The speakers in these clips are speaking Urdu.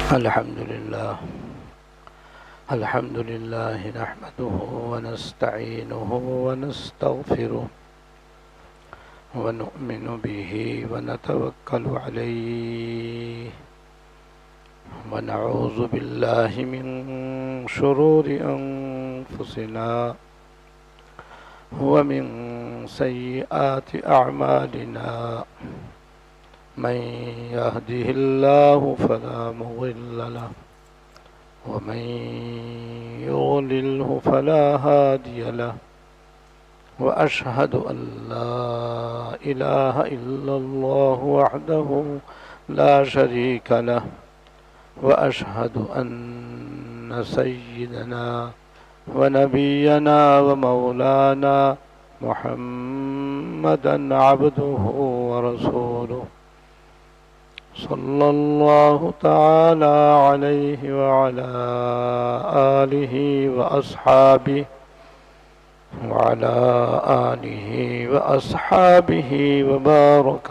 الحمد لله نحمده ونستعينه ونستغفره ونؤمن به ونتوكل عليه ونعوذ بالله من شرور أنفسنا ومن سيئات أعمالنا من يهده الله فلا مضل له ومن يضلله فلا هادي له وأشهد أن لا إله إلا الله وحده لا شريك له وأشهد أن سيدنا ونبينا ومولانا محمدا عبده ورسوله صلى الله تعالى عليه وعلى آله وأصحابه وبارك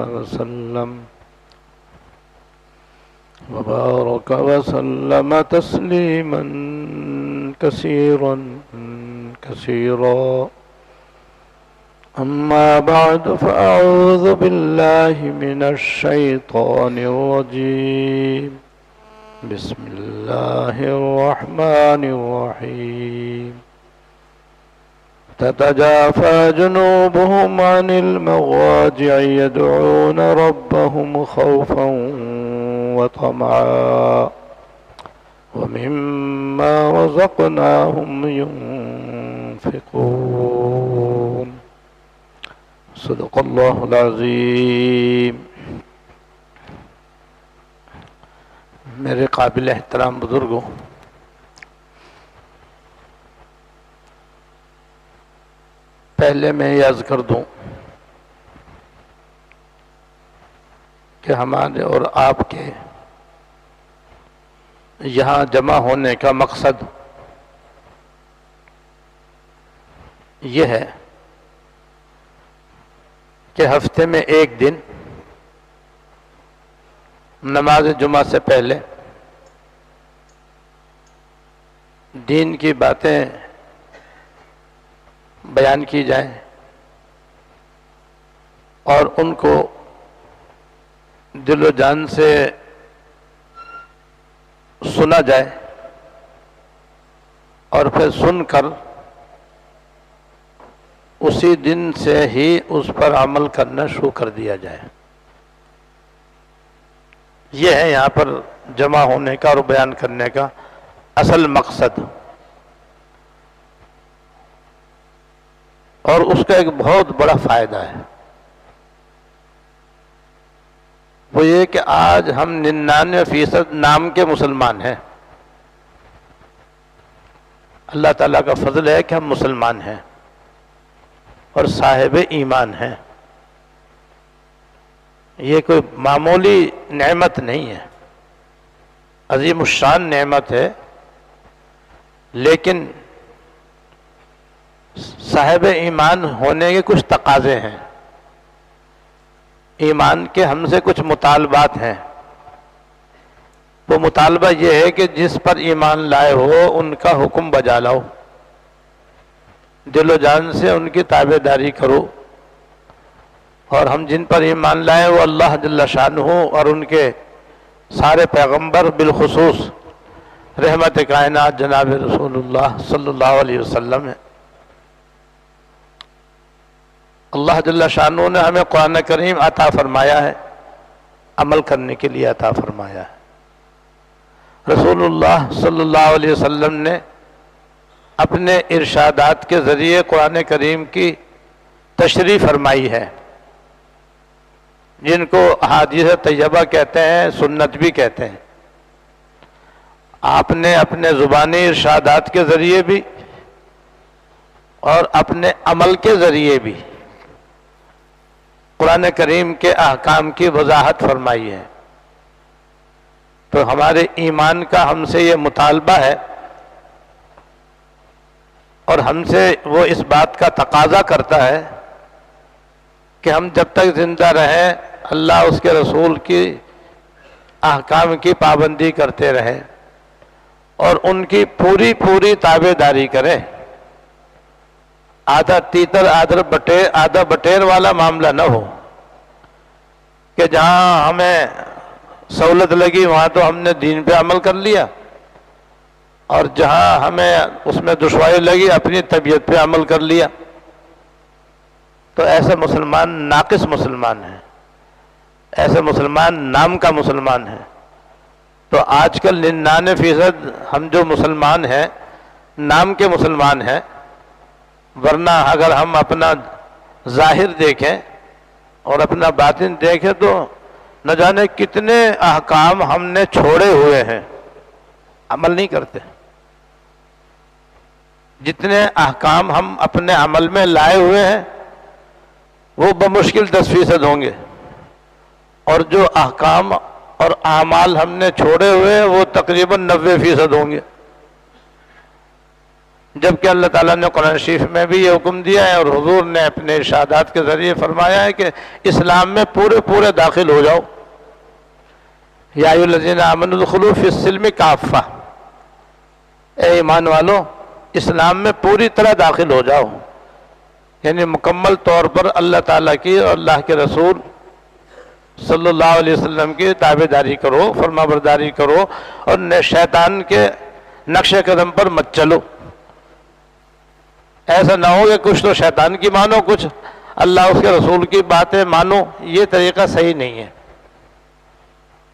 وسلم تسليما كثيرا أما بعد فأعوذ بالله من الشيطان الرجيم بسم الله الرحمن الرحيم تتجافى جنوبهم عن المضاجع يدعون ربهم خوفا وطمعا ومما رزقناهم ينفقون صدق اللہ العظیم۔ میرے قابل احترام بزرگوں، پہلے میں یہ عرض کر دوں کہ ہمارے اور آپ کے یہاں جمع ہونے کا مقصد یہ ہے کہ ہفتے میں ایک دن نماز جمعہ سے پہلے دین کی باتیں بیان کی جائیں اور ان کو دل و جان سے سنا جائے اور پھر سن کر اسی دن سے ہی اس پر عمل کرنا شروع کر دیا جائے۔ یہ ہے یہاں پر جمع ہونے کا اور بیان کرنے کا اصل مقصد، اور اس کا ایک بہت بڑا فائدہ ہے، وہ یہ کہ آج ہم 99% نام کے مسلمان ہیں۔ اللہ تعالیٰ کا فضل ہے کہ ہم مسلمان ہیں اور صاحب ایمان ہیں۔ یہ کوئی معمولی نعمت نہیں ہے، عظیم الشان نعمت ہے، لیکن صاحب ایمان ہونے کے کچھ تقاضے ہیں، ایمان کے ہم سے کچھ مطالبات ہیں۔ وہ مطالبہ یہ ہے کہ جس پر ایمان لائے ہو ان کا حکم بجا لاؤ، دل و جان سے ان کی تابع داری کرو، اور ہم جن پر ایمان لائے وہ اللہ جل شانہ اور ان کے سارے پیغمبر، بالخصوص رحمت کائنات جناب رسول اللہ صلی اللہ علیہ وسلم ہیں۔ اللہ جل شانہ نے ہمیں قرآن کریم عطا فرمایا ہے، عمل کرنے کے لیے عطا فرمایا ہے۔ رسول اللہ صلی اللہ علیہ وسلم نے اپنے ارشادات کے ذریعے قرآن کریم کی تشریح فرمائی ہے، جن کو احادیث طیبہ کہتے ہیں، سنت بھی کہتے ہیں۔ آپ نے اپنے زبانی ارشادات کے ذریعے بھی اور اپنے عمل کے ذریعے بھی قرآن کریم کے احکام کی وضاحت فرمائی ہے۔ تو ہمارے ایمان کا ہم سے یہ مطالبہ ہے اور ہم سے وہ اس بات کا تقاضا کرتا ہے کہ ہم جب تک زندہ رہیں اللہ اس کے رسول کی احکام کی پابندی کرتے رہیں اور ان کی پوری پوری تابع داری کریں. آدھا تیتر آدھا بٹیر والا معاملہ نہ ہو کہ جہاں ہمیں سہولت لگی وہاں تو ہم نے دین پہ عمل کر لیا، اور جہاں ہمیں اس میں دشواری لگی اپنی طبیعت پہ عمل کر لیا. تو ایسے مسلمان ناقص مسلمان ہیں، ایسے مسلمان نام کا مسلمان ہے. تو آج کل 99% ہم جو مسلمان ہیں نام کے مسلمان ہیں، ورنہ اگر ہم اپنا ظاہر دیکھیں اور اپنا باطن دیکھیں تو نہ جانے کتنے احکام ہم نے چھوڑے ہوئے ہیں، عمل نہیں کرتے. جتنے احکام ہم اپنے عمل میں لائے ہوئے ہیں وہ بمشکل 10% ہوں گے، اور جو احکام اور اعمال ہم نے چھوڑے ہوئے ہیں وہ تقریباً 90% ہوں گے. جبکہ اللہ تعالیٰ نے قرآن شریف میں بھی یہ حکم دیا ہے اور حضور نے اپنے ارشادات کے ذریعے فرمایا ہے کہ اسلام میں پورے داخل ہو جاؤ. یا ایھا الذین آمنوا ادخلوا فی السلم کافہ، اے ایمان والو اسلام میں پوری طرح داخل ہو جاؤ، یعنی مکمل طور پر اللہ تعالیٰ کی اور اللہ کے رسول صلی اللہ علیہ وسلم کی تابع داری کرو، فرما برداری کرو، اور شیطان کے نقش قدم پر مت چلو. ایسا نہ ہو کہ کچھ تو شیطان کی مانو، کچھ اللہ اس کے رسول کی باتیں مانو. یہ طریقہ صحیح نہیں ہے،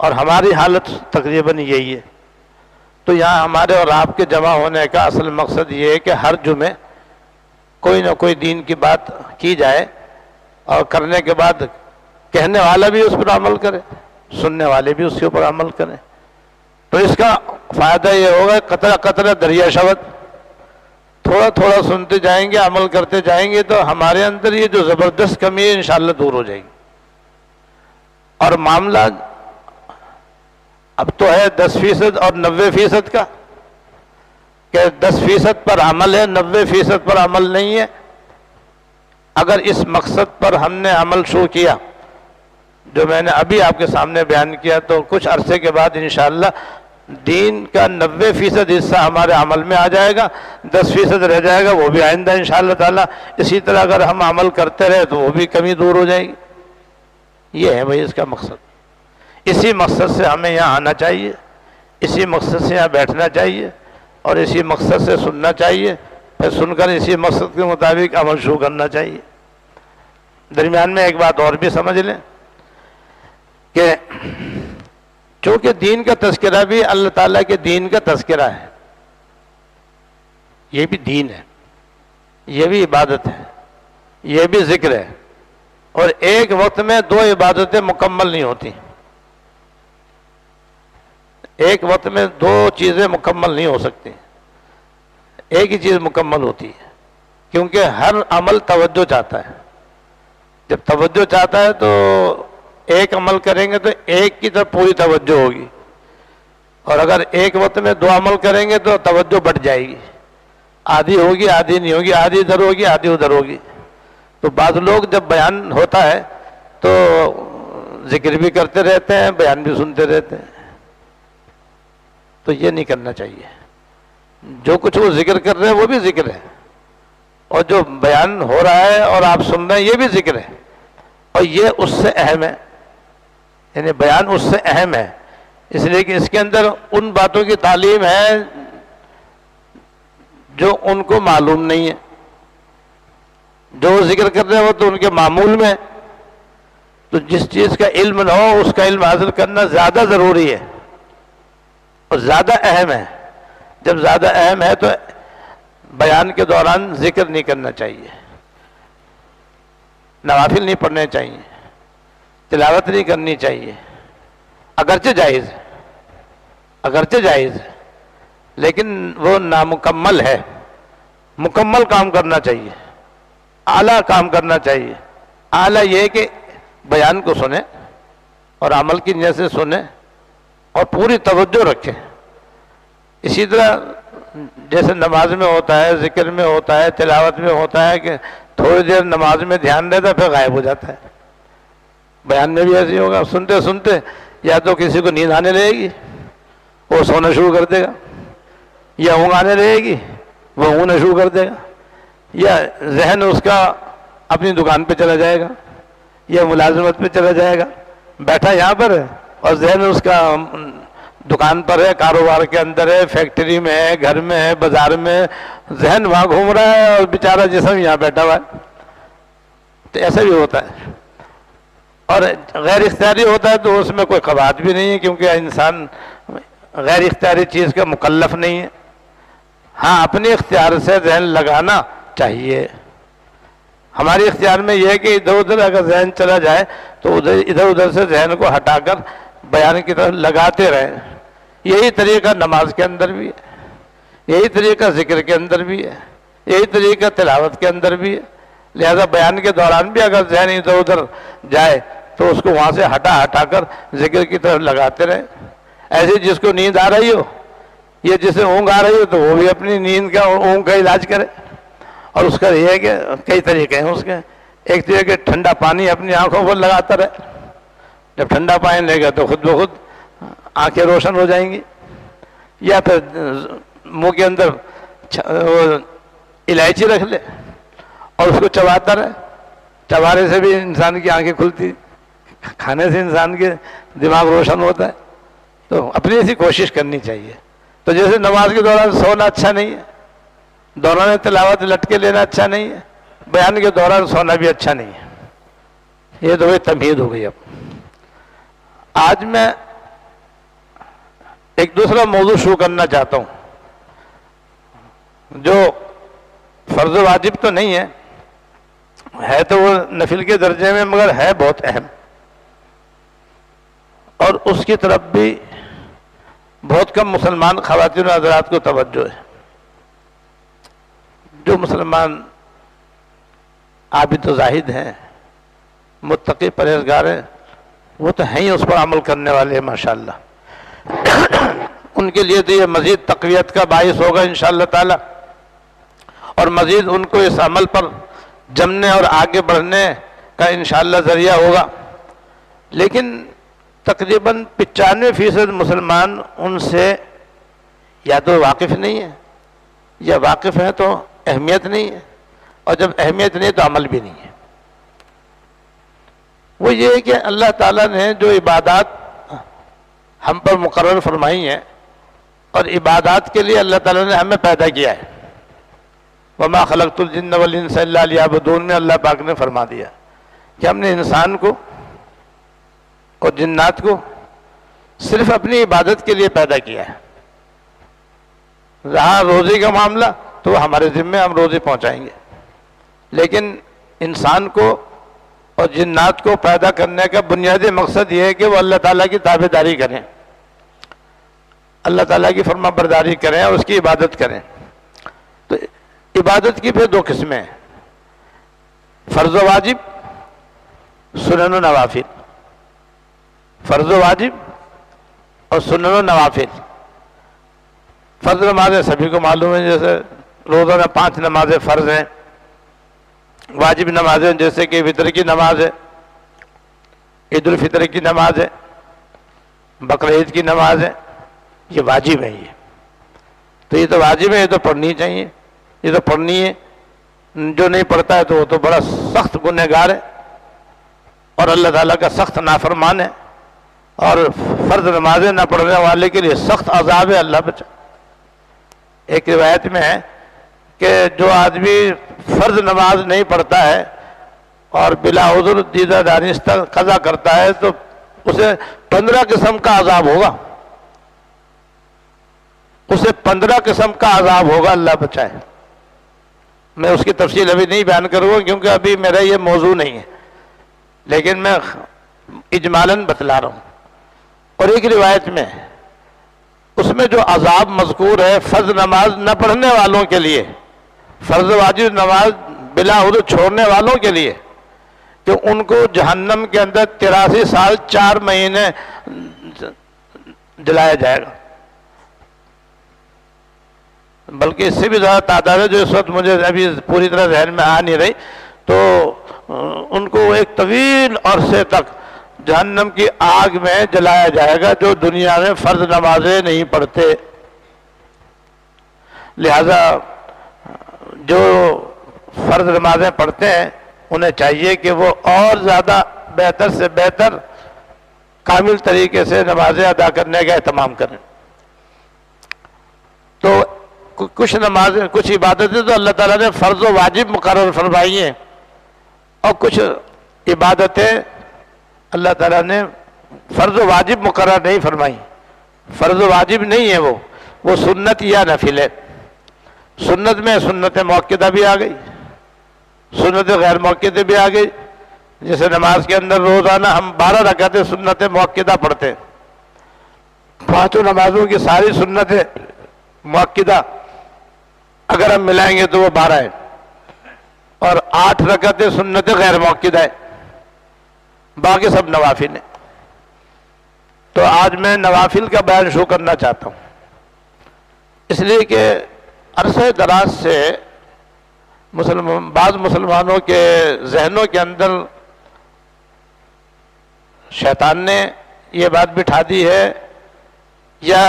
اور ہماری حالت تقریباً یہی ہے. تو یہاں ہمارے اور آپ کے جمع ہونے کا اصل مقصد یہ ہے کہ ہر جمعے کوئی نہ کوئی دین کی بات کی جائے، اور کرنے کے بعد کہنے والا بھی اس پر عمل کرے، سننے والے بھی اس کے اوپر عمل کریں. تو اس کا فائدہ یہ ہوگا قطرہ قطرہ دریا شبت، تھوڑا تھوڑا سنتے جائیں گے، عمل کرتے جائیں گے تو ہمارے اندر یہ جو زبردست کمی ہے انشاءاللہ دور ہو جائے گی. اور معاملہ اب تو ہے 10% اور 90% کا، کہ 10% پر عمل ہے، 90% پر عمل نہیں ہے. اگر اس مقصد پر ہم نے عمل شروع کیا جو میں نے ابھی آپ کے سامنے بیان کیا، تو کچھ عرصے کے بعد انشاءاللہ دین کا 90% حصہ ہمارے عمل میں آ جائے گا، 10% رہ جائے گا، وہ بھی آئندہ انشاءاللہ تعالیٰ. اسی طرح اگر ہم عمل کرتے رہے تو وہ بھی کمی دور ہو جائے گی. یہ ہے بھائی اس کا مقصد. اسی مقصد سے ہمیں یہاں آنا چاہیے، اسی مقصد سے یہاں بیٹھنا چاہیے، اور اسی مقصد سے سننا چاہیے، پھر سن کر اسی مقصد کے مطابق عمل شروع کرنا چاہیے. درمیان میں ایک بات اور بھی سمجھ لیں کہ چونکہ دین کا تذکرہ بھی اللہ تعالیٰ کے دین کا تذکرہ ہے، یہ بھی دین ہے، یہ بھی عبادت ہے، یہ بھی ذکر ہے. اور ایک وقت میں 2 عبادتیں مکمل نہیں ہوتی، ایک وقت میں 2 چیزیں مکمل نہیں ہو سکتی، ایک ہی چیز مکمل ہوتی ہے. کیونکہ ہر عمل توجہ چاہتا ہے. جب توجہ چاہتا ہے تو ایک عمل کریں گے تو ایک کی طرف پوری توجہ ہوگی، اور اگر ایک وقت میں 2 عمل کریں گے تو توجہ بڑھ جائے گی، آدھی ہوگی آدھی نہیں ہوگی، آدھی ادھر ہوگی آدھی ادھر ہوگی. تو بعض لوگ جب بیان ہوتا ہے تو ذکر بھی کرتے رہتے ہیں، بیان بھی سنتے رہتے ہیں. تو یہ نہیں کرنا چاہیے. جو کچھ وہ ذکر کر رہے ہیں وہ بھی ذکر ہے، اور جو بیان ہو رہا ہے اور آپ سن رہے ہیں یہ بھی ذکر ہے، اور یہ اس سے اہم ہے. یعنی بیان اس سے اہم ہے، اس لیے کہ اس کے اندر ان باتوں کی تعلیم ہے جو ان کو معلوم نہیں ہے. جو وہ ذکر کر رہے ہیں وہ تو ان کے معمول میں ہے. تو جس چیز کا علم نہ ہو اس کا علم حاصل کرنا زیادہ ضروری ہے اور زیادہ اہم ہے. جب زیادہ اہم ہے تو بیان کے دوران ذکر نہیں کرنا چاہیے، نوافل نہیں پڑھنے چاہیے، تلاوت نہیں کرنی چاہیے. اگرچہ جائز ہے، اگرچہ جائز ہے، لیکن وہ نامکمل ہے. مکمل کام کرنا چاہیے، اعلیٰ کام کرنا چاہیے. اعلیٰ یہ کہ بیان کو سنیں اور عمل کی نیت سے سنیں اور پوری توجہ رکھیں. اسی طرح جیسے نماز میں ہوتا ہے، ذکر میں ہوتا ہے، تلاوت میں ہوتا ہے کہ تھوڑی دیر نماز میں دھیان رہتا ہے پھر غائب ہو جاتا ہے. بیان میں بھی ایسے ہی ہوگا، سنتے سنتے یا تو کسی کو نیند آنے لگے گی وہ سونا شروع کر دے گا، یا اونگ آنے لگے گی وہ اونگنا شروع کر دے گا، یا ذہن اس کا اپنی دکان پہ چلا جائے گا یا ملازمت پہ چلا جائے گا، بیٹھا یہاں پر ہے اور ذہن اس کا دکان پر ہے، کاروبار کے اندر ہے، فیکٹری میں ہے، گھر میں ہے، بازار میں ہے، ذہن وہاں گھوم رہا ہے اور بیچارہ جسم یہاں بیٹھا ہوا ہے۔ تو ایسا بھی ہوتا ہے، اور غیر اختیاری ہوتا ہے تو اس میں کوئی قباحت بھی نہیں ہے، کیونکہ انسان غیر اختیاری چیز کا مکلف نہیں ہے۔ ہاں اپنے اختیار سے ذہن لگانا چاہیے۔ ہماری اختیار میں یہ ہے کہ ادھر ادھر اگر ذہن چلا جائے تو ادھر ادھر سے ذہن کو ہٹا کر بیان کی طرف لگاتے رہیں۔ یہی طریقہ نماز کے اندر بھی ہے، یہی طریقہ ذکر کے اندر بھی ہے، یہی طریقہ تلاوت کے اندر بھی ہے۔ لہذا بیان کے دوران بھی اگر ذہن ادھر ادھر جائے تو اس کو وہاں سے ہٹا کر ذکر کی طرف لگاتے رہیں۔ ایسے جس کو نیند آ رہی ہو یا جسے اونگ آ رہی ہو تو وہ بھی اپنی نیند کا اور اونگ کا علاج کرے، اور اس کا یہ ہے کہ کئی طریقے ہیں اس کے۔ ایک تو یہ کہ ٹھنڈا پانی اپنی آنکھوں پر لگاتا رہے، جب ٹھنڈا پانی لے گا تو خود بخود آنکھیں روشن ہو جائیں گی، یا پھر منہ کے اندر الائچی رکھ لے اور اس کو چباتا رہے۔ چبانے سے بھی انسان کی آنکھیں کھلتی، کھانے سے انسان کے دماغ روشن ہوتا ہے۔ تو اپنی ایسی کوشش کرنی چاہیے۔ تو جیسے نماز کے دوران سونا اچھا نہیں ہے، دوران تلاوت لٹکے لینا اچھا نہیں ہے، بیان کے دوران سونا بھی اچھا نہیں ہے۔ یہ تو وہی تمہید ہو گئی۔ اب آج میں ایک دوسرا موضوع شروع کرنا چاہتا ہوں جو فرض و واجب تو نہیں ہے تو وہ نفل کے درجے میں، مگر ہے بہت اہم، اور اس کی طرف بھی بہت کم مسلمان خواتین و حضرات کو توجہ ہے۔ جو مسلمان عابد و زاہد ہیں، متقی پرہیزگار ہیں، وہ تو ہیں ہی اس پر عمل کرنے والے ہیں ماشاءاللہ۔ ان کے لیے تو یہ مزید تقویت کا باعث ہوگا انشاءاللہ تعالی، اور مزید ان کو اس عمل پر جمنے اور آگے بڑھنے کا انشاءاللہ ذریعہ ہوگا۔ لیکن تقریباً 95% مسلمان ان سے یا تو واقف نہیں ہے، یا واقف ہیں تو اہمیت نہیں ہے، اور جب اہمیت نہیں تو عمل بھی نہیں ہے۔ وہ یہ ہے کہ اللہ تعالیٰ نے جو عبادات ہم پر مقرر فرمائی ہیں، اور عبادات کے لیے اللہ تعالیٰ نے ہمیں پیدا کیا ہے۔ وَمَا خَلَقْتُ الْجِنَّ وَالْإِنسَ إِلَّا لِيَعْبُدُونِ میں اللہ پاک نے فرما دیا کہ ہم نے انسان کو اور جنات کو صرف اپنی عبادت کے لیے پیدا کیا ہے۔ رہا روزی کا معاملہ تو وہ ہمارے ذمے، ہم روزی پہنچائیں گے، لیکن انسان کو اور جنات کو پیدا کرنے کا بنیادی مقصد یہ ہے کہ وہ اللہ تعالیٰ کی تابع داری کریں، اللہ تعالیٰ کی فرما برداری کریں اور اس کی عبادت کریں۔ تو عبادت کی پھر دو قسمیں ہیں، فرض و واجب، سنن و نوافل۔ فرض و واجب اور سنن و نوافل۔ فرض نمازیں سبھی کو معلوم ہے، جیسے روزانہ 5 نمازیں فرض ہیں۔ واجب نمازیں جیسے کہ فطر کی نماز ہے، عید الفطر کی نماز ہے، بقرعید کی نماز ہے، یہ واجب ہے۔ تو یہ تو واجب ہے، یہ تو پڑھنی چاہیے، یہ تو پڑھنی ہے۔ جو نہیں پڑھتا ہے تو وہ تو بڑا سخت گنہگار ہے اور اللہ تعالیٰ کا سخت نافرمان ہے، اور فرض نمازیں نہ پڑھنے والے کے لیے سخت عذاب ہے، اللہ بچا۔ ایک روایت میں ہے کہ جو آدمی فرض نماز نہیں پڑھتا ہے اور بلا عذر دیدہ دانستہ قضا کرتا ہے تو اسے 15 قسم کا عذاب ہوگا، اسے 15 قسم کا عذاب ہوگا، اللہ بچائے۔ میں اس کی تفصیل ابھی نہیں بیان کروں گا کیونکہ ابھی میرا یہ موضوع نہیں ہے، لیکن میں اجمالاً بتلا رہا ہوں۔ اور ایک روایت میں اس میں جو عذاب مذکور ہے فرض نماز نہ پڑھنے والوں کے لیے، فرض واجب نماز بلا عذر چھوڑنے والوں کے لیے، کہ ان کو جہنم کے اندر 83 سال 4 مہینے جلایا جائے گا۔ بلکہ اس سے بھی زیادہ تعداد ہے جو اس وقت مجھے ابھی پوری طرح ذہن میں آ نہیں رہی۔ تو ان کو ایک طویل عرصے تک جہنم کی آگ میں جلایا جائے گا جو دنیا میں فرض نمازیں نہیں پڑھتے۔ لہذا جو فرض نمازیں پڑھتے ہیں انہیں چاہیے کہ وہ اور زیادہ بہتر سے بہتر کامل طریقے سے نمازیں ادا کرنے کا اہتمام کریں۔ تو کچھ نمازیں، کچھ عبادتیں تو اللہ تعالیٰ نے فرض و واجب مقرر فرمائی ہیں، اور کچھ عبادتیں اللہ تعالیٰ نے فرض و واجب مقرر نہیں فرمائی۔ فرض و واجب نہیں ہے، وہ سنت یا نفل ہے۔ سنت میں سنت موقدہ بھی آ گئی، سنت غیر موقدہ بھی آ گئی۔ جیسے نماز کے اندر روزانہ ہم 12 رکعتیں سنت موقدہ پڑھتے ہیں، پانچوں نمازوں کی ساری سنت موقدہ اگر ہم ملائیں گے تو وہ 12 ہے، اور 8 رکعتیں سنت غیر موقدہ ہے، باقی سب نوافل ہیں۔ تو آج میں نوافل کا بیان شروع کرنا چاہتا ہوں، اس لیے کہ عرصہ دراز سے بعض مسلمانوں کے ذہنوں کے اندر شیطان نے یہ بات بٹھا دی ہے، یا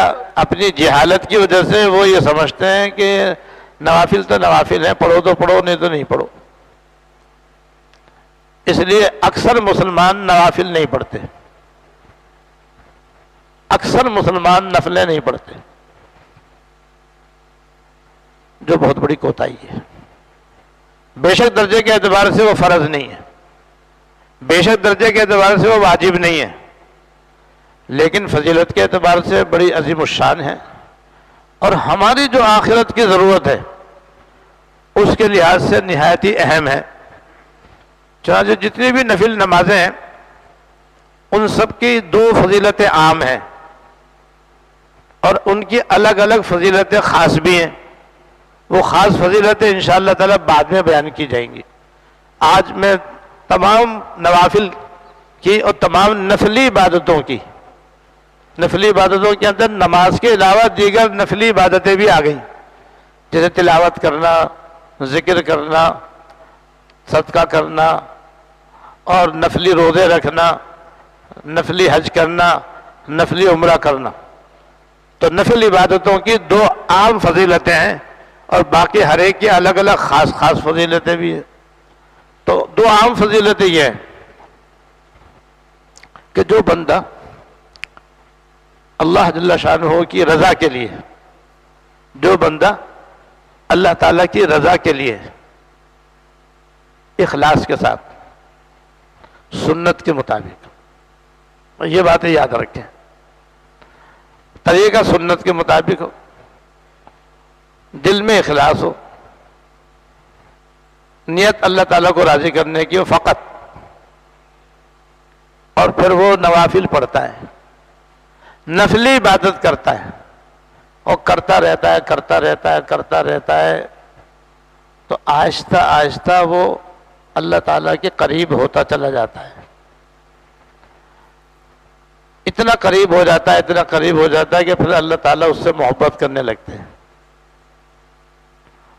اپنی جہالت کی وجہ سے وہ یہ سمجھتے ہیں کہ نوافل تو نوافل ہیں، پڑھو تو پڑھو، نہیں تو نہیں پڑھو۔ اس لیے اکثر مسلمان نوافل نہیں پڑھتے، اکثر مسلمان نفلیں نہیں پڑھتے، جو بہت بڑی کوتاہی ہے۔ بے شک درجے کے اعتبار سے وہ فرض نہیں ہے، بے شک درجے کے اعتبار سے وہ واجب نہیں ہے، لیکن فضیلت کے اعتبار سے بڑی عظیم الشان ہے، اور ہماری جو آخرت کی ضرورت ہے اس کے لحاظ سے نہایت ہی اہم ہے۔ چنانچہ جتنی بھی نفل نمازیں ہیں ان سب کی 2 فضیلتیں عام ہیں، اور ان کی الگ الگ فضیلتیں خاص بھی ہیں۔ وہ خاص فضیلتیں انشاءاللہ تعالی بعد میں بیان کی جائیں گی۔ آج میں تمام نوافل کی اور تمام نفلی عبادتوں کی، نفلی عبادتوں کے اندر نماز کے علاوہ دیگر نفلی عبادتیں بھی آ گئیں، جیسے تلاوت کرنا، ذکر کرنا، صدقہ کرنا، اور نفلی روزے رکھنا، نفلی حج کرنا، نفلی عمرہ کرنا۔ تو نفل عبادتوں کی 2 عام فضیلتیں ہیں، اور باقی ہر ایک کی الگ الگ خاص خاص فضیلتیں بھی ہیں۔ تو 2 عام فضیلتیں یہ ہیں کہ جو بندہ اللہ جل شانہ کی رضا کے لیے، جو بندہ اللہ تعالیٰ کی رضا کے لیے اخلاص کے ساتھ سنت کے مطابق، یہ باتیں یاد رکھیں، طریقہ سنت کے مطابق ہو، دل میں اخلاص ہو، نیت اللہ تعالیٰ کو راضی کرنے کی ہو فقط، اور پھر وہ نوافل پڑھتا ہے، نفلی عبادت کرتا ہے، اور کرتا رہتا ہے کرتا رہتا ہے کرتا رہتا ہے، تو آہستہ آہستہ وہ اللہ تعالیٰ کے قریب ہوتا چلا جاتا ہے۔ اتنا قریب ہو جاتا ہے، اتنا قریب ہو جاتا ہے کہ پھر اللہ تعالیٰ اس سے محبت کرنے لگتے ہیں۔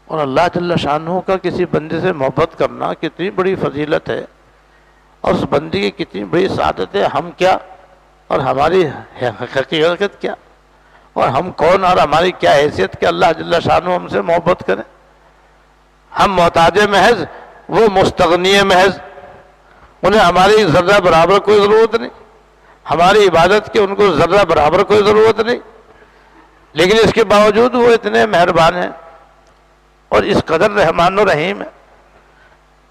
اور اللہ جل شانہ کا کسی بندے سے محبت کرنا کتنی بڑی فضیلت ہے، اور اس بندے کی کتنی بڑی سعادت ہے۔ ہم کیا اور ہماری حقیقت کیا، اور ہم کون اور ہماری کیا حیثیت کہ اللہ جل شانہ ہم سے محبت کریں۔ ہم محتاج محض، وہ مستغنی محض، انہیں ہماری ذرہ برابر کوئی ضرورت نہیں، ہماری عبادت کی ان کو ذرہ برابر کوئی ضرورت نہیں، لیکن اس کے باوجود وہ اتنے مہربان ہیں اور اس قدر رحمان و رحیم ہے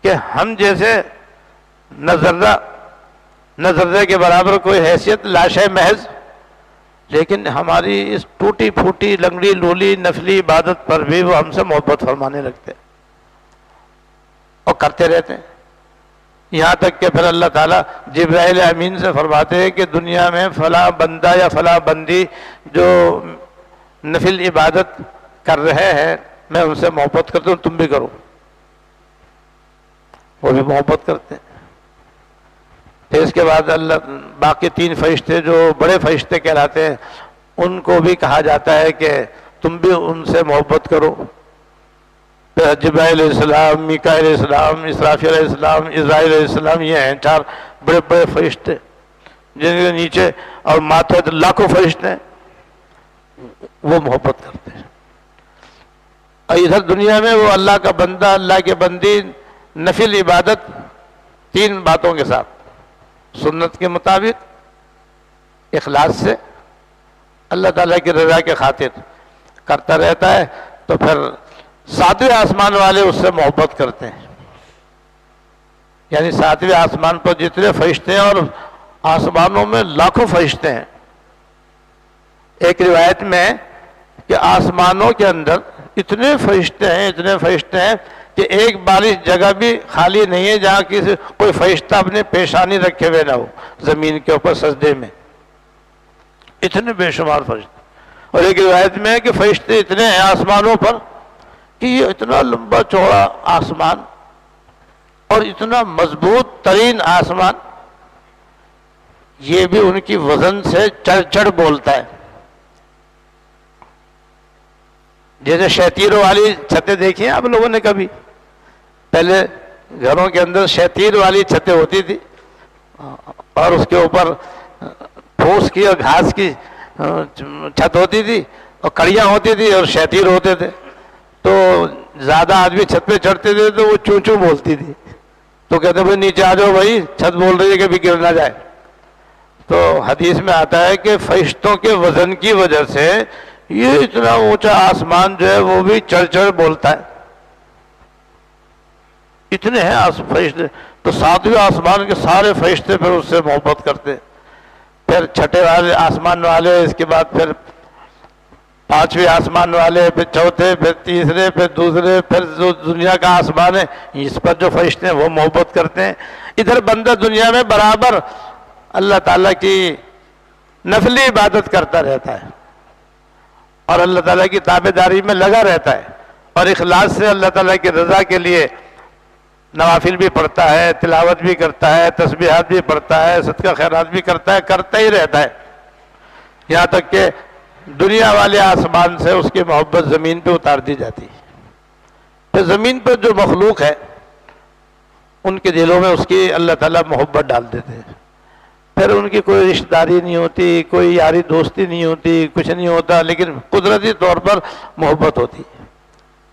کہ ہم جیسے نہ ذرے کے برابر کوئی حیثیت، لاشے محض، لیکن ہماری اس ٹوٹی پھوٹی لنگڑی لولی نفلی عبادت پر بھی وہ ہم سے محبت فرمانے لگتے ہیں اور کرتے رہتے ہیں، یہاں تک کہ پھر اللہ تعالیٰ جبرائیل امین سے فرماتے ہیں کہ دنیا میں فلاں بندہ یا فلاں بندی جو نفل عبادت کر رہے ہیں میں ان سے محبت کرتا ہوں، تم بھی کرو۔ وہ بھی محبت کرتے ہیں۔ پھر اس کے بعد اللہ باقی 3 فرشتے جو بڑے فرشتے کہلاتے ہیں ان کو بھی کہا جاتا ہے کہ تم بھی ان سے محبت کرو۔ پھر جبرائیل علیہ السلام، میکائیل علیہ السلام، اسرافیل علیہ السلام، عزرائیل علیہ السلام، یہ ہیں 4 بڑے بڑے فرشتے، جن کے نیچے اور ماتھے لاکھوں فرشتے ہیں، وہ محبت کرتے ہیں۔ اور ادھر دنیا میں وہ اللہ کا بندہ، اللہ کے بندی، نفل عبادت 3 باتوں کے ساتھ، سنت کے مطابق، اخلاص سے، اللہ تعالیٰ کی رضا کے خاطر کرتا رہتا ہے، تو پھر 7ویں آسمان والے اس سے محبت کرتے ہیں۔ یعنی 7ویں آسمان پر جتنے فرشتے ہیں، اور آسمانوں میں لاکھوں فرشتے ہیں۔ ایک روایت میں کہ آسمانوں کے اندر اتنے فرشتے ہیں کہ ایک بارش جگہ بھی خالی نہیں ہے جہاں کوئی فرشتہ اپنے پیشانی رکھے ہوئے نہ ہو زمین کے اوپر سجدے میں، اتنے بے شمار فرشتے۔ اور ایک روایت میں ہے کہ فرشتے اتنے ہیں آسمانوں پر کہ یہ اتنا لمبا چوڑا آسمان اور اتنا مضبوط ترین آسمان، یہ بھی ان کی وزن سے چڑھ چڑھ بولتا ہے۔ جیسے شیطیروں والی چھتیں دیکھی ہیں آپ لوگوں نے کبھی؟ پہلے گھروں کے اندر شیطیر والی چھتیں ہوتی تھی، اور اس کے اوپر پھوس کی اور گھاس کی چھت ہوتی تھی، اور کڑیاں ہوتی تھی اور شیطیر ہوتے تھے۔ تو زیادہ آدمی چھت پہ چڑھتے تھے تو وہ چوں چوں بولتی تھی، تو کہتے بھائی نیچے آ جاؤ بھائی، چھت بول رہی ہے کہ بھی گر نہ جائے۔ تو حدیث میں آتا ہے کہ فرشتوں کے وزن کی وجہ سے یہ اتنا اونچا آسمان جو ہے وہ بھی چڑھ چڑھ بولتا ہے، اتنے ہیں فرشتے۔ تو 7ویں آسمان کے سارے فرشتے پھر اس سے محبت کرتے ہیں۔ پھر چھٹے والے آسمان والے، اس کے بعد پھر 5ویں آسمان والے، پھر چوتھے، پھر تیسرے، پھر دوسرے، پھر جو دنیا کا آسمان ہے اس پر جو فرشتے ہیں وہ محبت کرتے ہیں۔ ادھر بندہ دنیا میں برابر اللہ تعالیٰ کی نفلی عبادت کرتا رہتا ہے اور اللہ تعالیٰ کی تابعداری میں لگا رہتا ہے، اور اخلاص سے اللہ تعالیٰ کی رضا کے لیے نوافل بھی پڑھتا ہے، تلاوت بھی کرتا ہے، تسبیحات بھی پڑھتا ہے، صدقہ خیرات بھی کرتا ہے، کرتا ہی رہتا ہے، یہاں تک کہ دنیا والے آسمان سے اس کی محبت زمین پہ اتار دی جاتی ہے۔ پھر زمین پر جو مخلوق ہے ان کے دلوں میں اس کی اللہ تعالیٰ محبت ڈال دیتے ہیں۔ پھر ان کی کوئی رشتہ داری نہیں ہوتی، کوئی یاری دوستی نہیں ہوتی، کچھ نہیں ہوتا، لیکن قدرتی طور پر محبت ہوتی ہے۔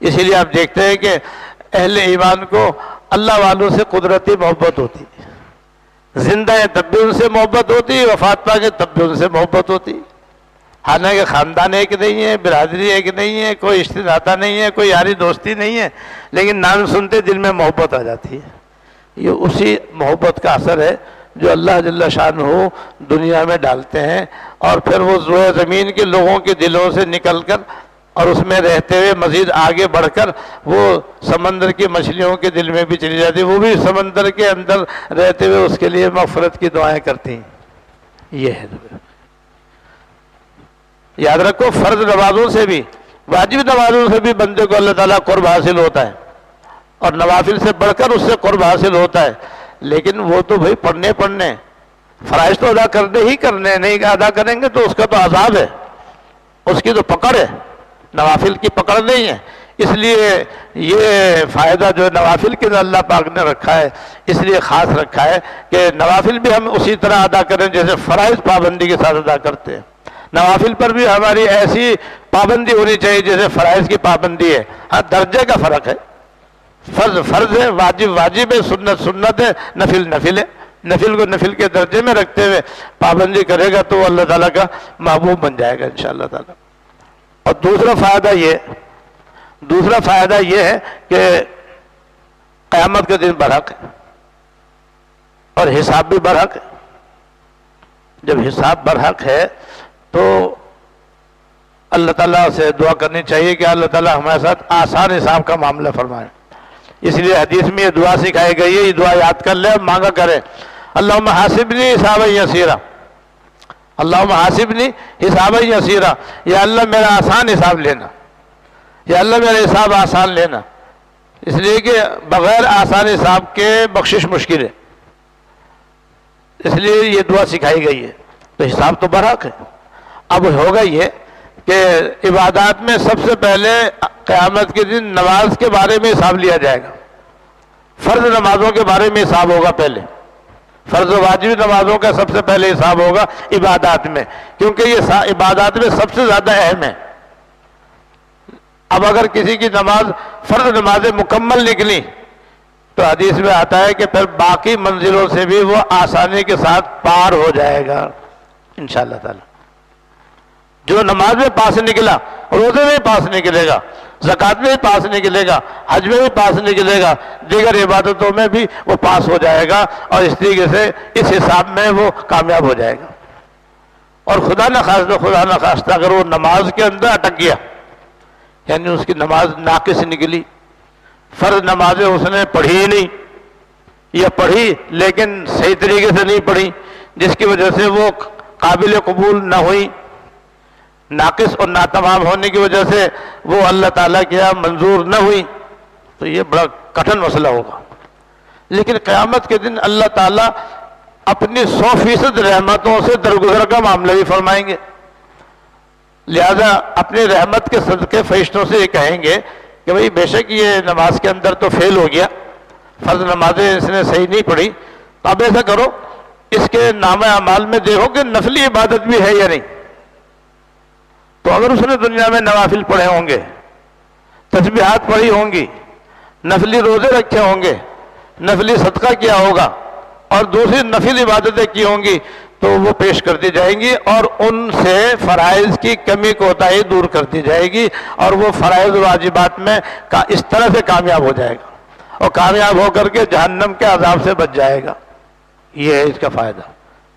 اسی لیے آپ دیکھتے ہیں کہ اہل ایمان کو اللہ والوں سے قدرتی محبت ہوتی ہے، زندہ ہے تب بھی ان سے محبت ہوتی، وفات پا کے تب بھی ان سے محبت ہوتی۔ حالانکہ خاندان ایک نہیں ہے، برادری ایک نہیں ہے، کوئی رشتہ ناتا نہیں ہے، کوئی یاری دوستی نہیں ہے، لیکن نام سنتے دل میں محبت آ جاتی ہے۔ یہ اسی محبت کا اثر ہے جو اللہ جل شانہ دنیا میں ڈالتے ہیں، اور پھر وہ روئے زمین کے لوگوں کے دلوں سے نکل کر اور اس میں رہتے ہوئے مزید آگے بڑھ کر وہ سمندر کی مچھلیوں کے دل میں بھی چلی جاتی، وہ بھی سمندر کے اندر رہتے ہوئے اس کے لیے مغفرت کی دعائیں کرتی ہیں۔ یہ ہے یاد رکھو، فرض نمازوں سے بھی، واجب نمازوں سے بھی بندے کو اللہ تعالیٰ قرب حاصل ہوتا ہے، اور نوافل سے بڑھ کر اس سے قرب حاصل ہوتا ہے، لیکن وہ تو بھائی پڑھنے فرائض تو ادا کرنے ہی کرنے، نہیں ادا کریں گے تو اس کا تو عذاب ہے، اس کی تو پکڑ ہے، نوافل کی پکڑ نہیں ہے۔ اس لیے یہ فائدہ جو نوافل کے اللہ پاک نے رکھا ہے، اس لیے خاص رکھا ہے کہ نوافل بھی ہم اسی طرح ادا کریں جیسے فرائض پابندی کے ساتھ ادا کرتے ہیں۔ نوافل پر بھی ہماری ایسی پابندی ہونی چاہیے جیسے فرائض کی پابندی ہے۔ ہاں، درجے کا فرق ہے، فرض فرض ہے، واجب واجب ہے، سنت سنت ہے، نفل نفل ہے۔ نفل کو نفل کے درجے میں رکھتے ہوئے پابندی کرے گا تو وہ اللہ تعالیٰ کا محبوب بن جائے گا انشاءاللہ تعالیٰ۔ اور دوسرا فائدہ یہ ہے کہ قیامت کا دن برحق ہے اور حساب بھی برحق ہے۔ جب حساب برحق ہے تو اللہ تعالیٰ سے دعا کرنی چاہیے کہ اللہ تعالیٰ ہمارے ساتھ آسان حساب کا معاملہ فرمائے۔ اس لیے حدیث میں یہ دعا سکھائی گئی ہے، یہ دعا یاد کر لیں اور مانگا کریں، اللہم حاسبنی حسابا یسیرا، اللہم حاسبنی حسابا یسیرا، یا اللہ میرا آسان حساب لینا، یا اللہ میرا حساب آسان لینا، اس لیے کہ بغیر آسان حساب کے بخشش مشکل ہے، اس لیے یہ دعا سکھائی گئی ہے۔ تو حساب تو برحق ہے۔ اب ہوگا یہ کہ عبادات میں سب سے پہلے قیامت کے دن نماز کے بارے میں حساب لیا جائے گا، فرض نمازوں کے بارے میں حساب ہوگا پہلے، فرض و واجبی نمازوں کا سب سے پہلے حساب ہوگا عبادات میں، کیونکہ یہ عبادات میں سب سے زیادہ اہم ہے۔ اب اگر کسی کی نماز فرض نمازیں مکمل نکلی تو حدیث میں آتا ہے کہ پھر باقی منزلوں سے بھی وہ آسانی کے ساتھ پار ہو جائے گا انشاءاللہ تعالی۔ جو نماز میں پاس نکلا روزے میں پاس نکلے گا، زکوٰۃ میں بھی پاس نکلے گا، حج میں بھی پاس نکلے گا، دیگر عبادتوں میں بھی وہ پاس ہو جائے گا، اور اس طریقے سے اس حساب میں وہ کامیاب ہو جائے گا۔ اور خدا نخواستہ اگر وہ نماز کے اندر اٹک گیا، یعنی اس کی نماز ناقص نکلی، فرض نمازیں اس نے پڑھی ہی نہیں، یا پڑھی لیکن صحیح طریقے سے نہیں پڑھی، جس کی وجہ سے وہ قابل قبول نہ ہوئی، ناقص اور ناتمام ہونے کی وجہ سے وہ اللہ تعالیٰ کے یہاں منظور نہ ہوئی، تو یہ بڑا کٹھن مسئلہ ہوگا۔ لیکن قیامت کے دن اللہ تعالیٰ اپنی 100% رحمتوں سے درگزر کا معاملہ بھی فرمائیں گے، لہذا اپنی رحمت کے صدقے فرشتوں سے یہ کہیں گے کہ بھئی بے شک یہ نماز کے اندر تو فیل ہو گیا، فرض نمازیں اس نے صحیح نہیں پڑھی، تو اب ایسا کرو اس کے نامہ اعمال میں دیکھو کہ نفلی عبادت بھی ہے یا نہیں۔ تو اگر اس نے دنیا میں نوافل پڑھے ہوں گے، تسبیحات پڑھی ہوں گی، نفلی روزے رکھے ہوں گے، نفلی صدقہ کیا ہوگا، اور دوسری نفل عبادتیں کی ہوں گی، تو وہ پیش کر دی جائیں گی، اور ان سے فرائض کی کمی کوتاہی دور کر دی جائے گی، اور وہ فرائض واجبات میں اس طرح سے کامیاب ہو جائے گا، اور کامیاب ہو کر کے جہنم کے عذاب سے بچ جائے گا۔ یہ ہے اس کا فائدہ۔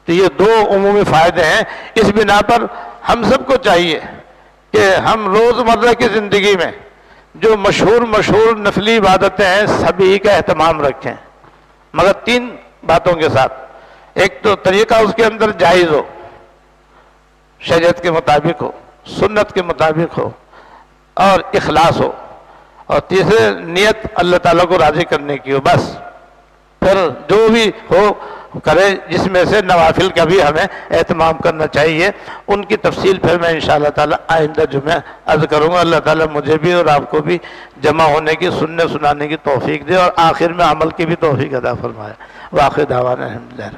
تو یہ دو عمومی فائدے ہیں۔ اس بنا پر ہم سب کو چاہیے کہ ہم روزمرہ کی زندگی میں جو مشہور نفلی عبادتیں ہیں سبھی کا اہتمام رکھیں، مگر 3 باتوں کے ساتھ۔ ایک تو طریقہ اس کے اندر جائز ہو، شریعت کے مطابق ہو، سنت کے مطابق ہو، اور اخلاص ہو، اور تیسرے نیت اللہ تعالیٰ کو راضی کرنے کی ہو، بس۔ پھر جو بھی ہو کرے، جس میں سے نوافل کا بھی ہمیں اہتمام کرنا چاہیے۔ ان کی تفصیل پھر میں انشاءاللہ تعالیٰ آئندہ جمعہ عرض کروں گا۔ اللہ تعالیٰ مجھے بھی اور آپ کو بھی جمع ہونے کی، سننے سنانے کی توفیق دے، اور آخر میں عمل کی بھی توفیق عطا فرمائے۔ وآخر دعوانا الحمدللہ۔